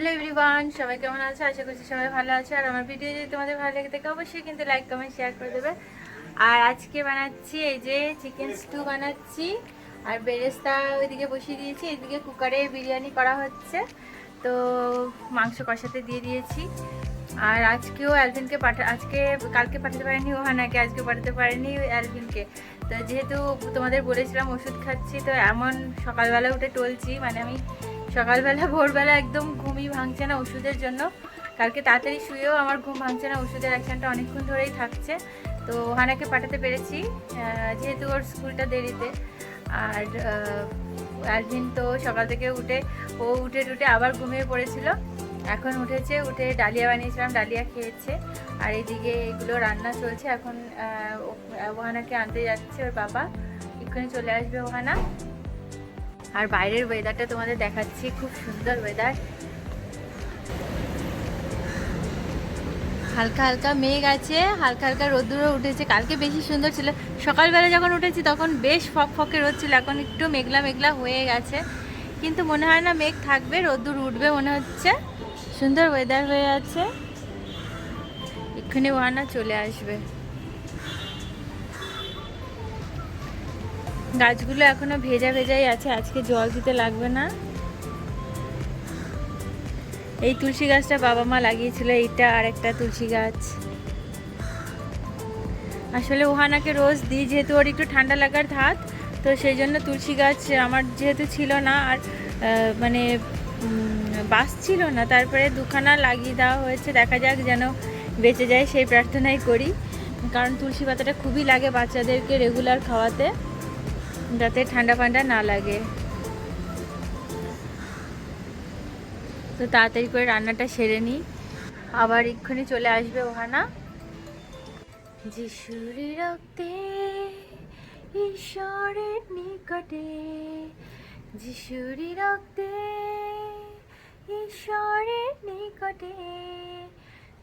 Hello everyone, সবাই কেমন আছে? আশা করছি সবাই ভালো আছে। আর আমার ভিডিও যদি তোমাদের ভালো লেগে থাকে অবশ্যই কিন্তু লাইক কমেন্ট শেয়ার করে দেবে। আর আজকে বানাচ্ছি এই যে চিকেন স্টু বানাচ্ছি, আর বেরেস্তা ওইদিকে বসিয়ে দিয়েছি, এইদিকে কুকারে বিরিয়ানি করা হচ্ছে। তো মাংস কষাতে দিয়ে দিয়েছি। আর আজকেও অ্যালভিনকে কালকে পাঠাতে পারিনি ওহানাকে, আজকে পাঠাতে পারিনি অ্যালভিনকে। তো যেহেতু তোমাদের বলেছিলাম ওষুধ খাচ্ছি, তো এমন সকালবেলা উঠে টলছি, মানে আমি সকালবেলা ভোরবেলা একদম ঘুমই ভাঙছে না ওষুধের জন্য। কালকে তাড়াতাড়ি শুয়েও আমার ঘুম ভাঙছে না, ওষুধের অ্যাকশনটা অনেকক্ষণ ধরেই থাকছে। তো ওহানাকে পাঠাতে পেরেছি যেহেতু ওর স্কুলটা দেরিতে। আর অ্যালভিন তো সকাল থেকে উঠে আবার ঘুমিয়ে পড়েছিল। এখন উঠেছে, উঠে ডালিয়া বানিয়েছিলাম, ডালিয়া খেয়েছে। আর এইদিকে এগুলো রান্না চলছে। এখন ওহানাকে আনতে যাচ্ছে ওর বাবা, এক্ষুনি চলে আসবে ওহানা। আর বাইরের ওয়েদারটা তোমাদের দেখাচ্ছি, খুব সুন্দর ওয়েদার। হালকা হালকা মেঘ আছে, হালকা হালকা রোদ্দুরও উঠেছে। কালকে বেশি সুন্দর ছিল, সকালবেলা যখন উঠেছি তখন বেশ ফকফকে রোদ ছিল। এখন একটু মেঘলা মেঘলা হয়ে গেছে, কিন্তু মনে হয় না মেঘ থাকবে, রোদ্দুর উঠবে মনে হচ্ছে। সুন্দর ওয়েদার হয়ে আছে, এক্ষুনি ওহানা চলে আসবে। গাছগুলো এখনো ভেজা ভেজাই আছে, আজকে জল দিতে লাগবে না। এই তুলসী গাছটা বাবা মা লাগিয়েছিল, এইটা আর একটা তুলসী গাছ। আসলে ওহানাকে রোজ দিই, যেহেতু ওর একটু ঠান্ডা লাগার ধাত, তো সেই জন্য তুলসী গাছ আমার যেহেতু ছিল না, আর মানে বাস ছিল না, তারপরে দুখানা লাগিয়ে দেওয়া হয়েছে। দেখা যাক যেন বেঁচে যায়, সেই প্রার্থনাই করি। কারণ তুলসী পাতাটা খুবই লাগে বাচ্চাদেরকে রেগুলার খাওয়াতে, যাতে ঠান্ডা ফান্ডা না লাগে। তো তাড়াতাড়ি করে রান্নাটা সেরে নিই, আবার এক্ষুনি চলে আসবে ওহানা। যিশুরি রক্তে ঈশ্বরের নিকটে, যিশুরি রক্তে ঈশ্বরের নিকটে,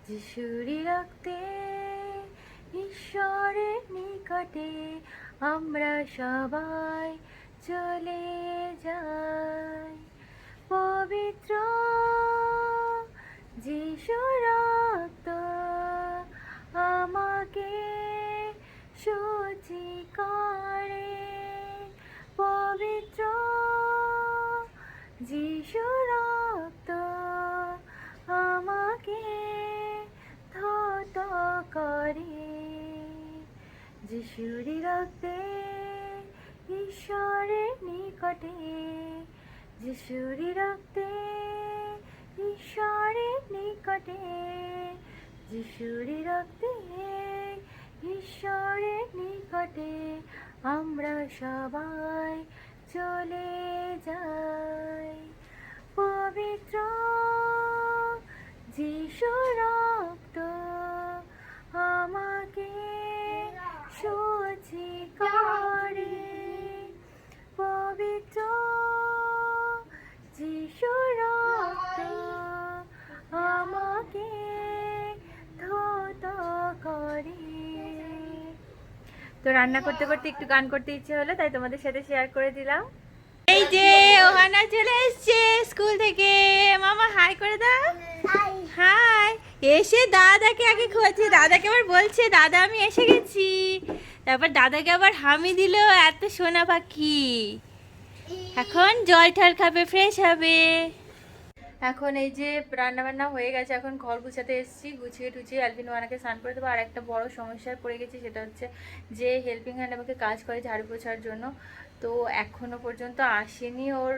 যিশুরি রক্তে ঈশ্বরের নিকটে আমরা সবাই চলে যাই। পবিত্র যিশু রক্ত আমাকে শুচি করে, পবিত্র যিশু রক্ত আমাকে ধৌত করে। যিশুরি রক্তে ঈশ্বরের নিকটে, যিশুরি রক্তে ঈশ্বরের নিকটে, যিশুরি রক্তে ঈশ্বরের নিকটে আমরা সবাই চলে যাই। পবিত্র যিশু রক্ত আমাকে শুচি করে, পবিত্র যিশু রক্ত আমাকে ধৌত করে। তো রান্না করতে করতে একটু গান করতে ইচ্ছে হলো, তাই তোমাদের সাথে শেয়ার করে দিলাম। এই যে ওহানা চলে এসছে স্কুল থেকে। মামা হাই করে দাও। হাই। এসে দাদাকে আগে খোঁজে, দাদাকে আবার বলছে দাদা আমি এসে গেছি, তারপর দাদাকে আবার হামি দিল। এত সোনা পাখি, এখন জল ঠল খাবে, ফ্রেশ হবে। এখন এই যে রান্না বান্না হয়ে গেছে, এখন ঘর গুছাতে এসেছি, গুছিয়ে টুছিয়ে অ্যালভিন ওয়ানাকে স্নান করে দেবো। আর একটা বড় সমস্যায় পড়ে গেছি, সেটা হচ্ছে যে হেল্পিং হ্যান্ড আমাকে কাজ করে ঝাড়ু পোছার জন্য, তো এখনো পর্যন্ত আসেনি। ওর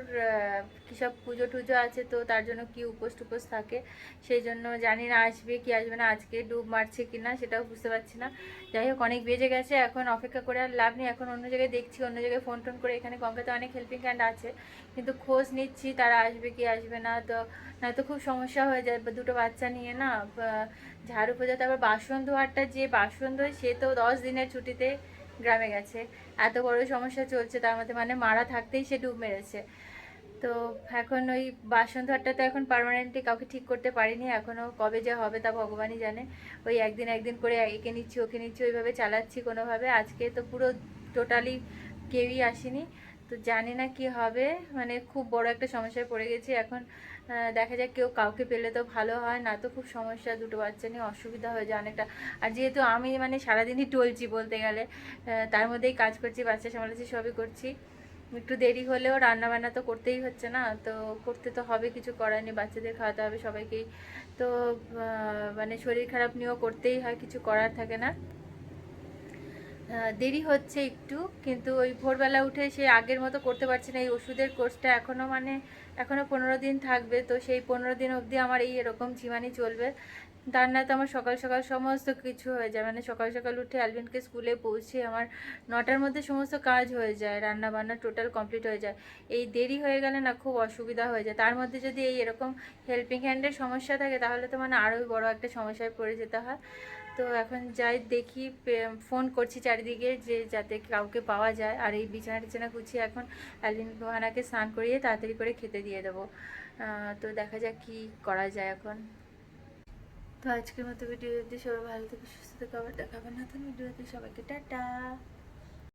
কী সব পুজো টুজো আছে, তো তার জন্য কি উপোস টুপোস থাকে, সেই জন্য জানি না আসবে কি আসবে না, আজকে ডুব মারছে কি না সেটাও বুঝতে পারছি না। যাই হোক, অনেক বেজে গেছে, এখন অপেক্ষা করে আর লাভ নেই। এখন অন্য জায়গায় দেখছি, অন্য জায়গায় ফোন টোন করে। এখানে গঙ্গাতে অনেক হেল্পিং হ্যান্ড আছে, কিন্তু খোঁজ নিচ্ছি তারা আসবে কি আসবে না, তো নয়তো খুব সমস্যা হয়ে যায়। দুটো বাচ্চা নিয়ে না ঝাড়ু পোছাতে, আবার বাসন ধোয়ারটা, যে বাসন ধোয় সে তো 10 দিনের ছুটিতে গ্রামে গেছে। এত বড় সমস্যা চলছে, তার মধ্যে মানে মারা থাকতেই সে ডুব মেরেছে। তো এখন ওই বাসন ধোয়ারটা তো এখন পার্মানেন্টলি কাউকে ঠিক করতে পারিনি, এখনও কবে যে হবে তা ভগবানই জানে। ওই একদিন একদিন করে একে নিচ্ছি ওকে নিচ্ছি, ওইভাবে চালাচ্ছি কোনোভাবে। আজকে তো পুরো টোটালি কেউই আসেনি, তো জানি না কি হবে, মানে খুব বড় একটা সমস্যায় পড়ে গেছি। এখন দেখা যাক কেউ কাউকে পেলে তো ভালো হয়, না তো খুব সমস্যা, দুটো বাচ্চা নিয়ে অসুবিধা হয়ে যায় অনেকটা। আর যেহেতু আমি মানে সারাদিনই টলছি বলতে গেলে, তার মধ্যেই কাজ করছি, বাচ্চা সামলাচ্ছি, সবই করছি, একটু দেরি হলেও রান্না বান্না তো করতেই হচ্ছে না, তো করতে তো হবে, কিছু করার নেই, বাচ্চাদের খাওয়াতে হবে সবাইকেই। তো মানে শরীর খারাপ নিয়েও করতেই হয়, কিছু করার থাকে না। দেরি হচ্ছে একটু, কিন্তু ওই ভোরবেলা উঠে সে আগের মতো করতে পারছি না। এই ওষুধের কোর্সটা এখনও মানে এখনও 15 দিন থাকবে, তো সেই 15 দিন অবধি আমার এই এরকম ঝিমানি চলবে। তার না তো আমার সকাল সকাল সমস্ত কিছু হয়ে যায়, মানে সকাল সকাল উঠে অ্যালভিনকে স্কুলে পৌঁছে আমার 9টার মধ্যে সমস্ত কাজ হয়ে যায়, রান্না বান্না টোটাল কমপ্লিট হয়ে যায়। এই দেরি হয়ে গেলে না খুব অসুবিধা হয়ে যায়, তার মধ্যে যদি এই এরকম হেল্পিং হ্যান্ডের সমস্যা থাকে তাহলে তো মানে আরোই বড় একটা সমস্যায় পড়ে যেতে হয়। তো এখন যাই দেখি, ফোন করছি চারিদিকে যে যাতে কাউকে পাওয়া যায়। আর এই বিছানা টিছানা গুছিয়ে এখন অ্যালভিন হানাকে স্নান করিয়ে তাড়াতাড়ি করে খেতে দিয়ে দেবো। তো দেখা যাক কি করা যায় এখন। তো আজকের মতো ভিডিও যদি সবাই ভালো থেকে সুস্থ থেকে আবার দেখাবেন নতুন ভিডিওতে, সবাইকে টাটা।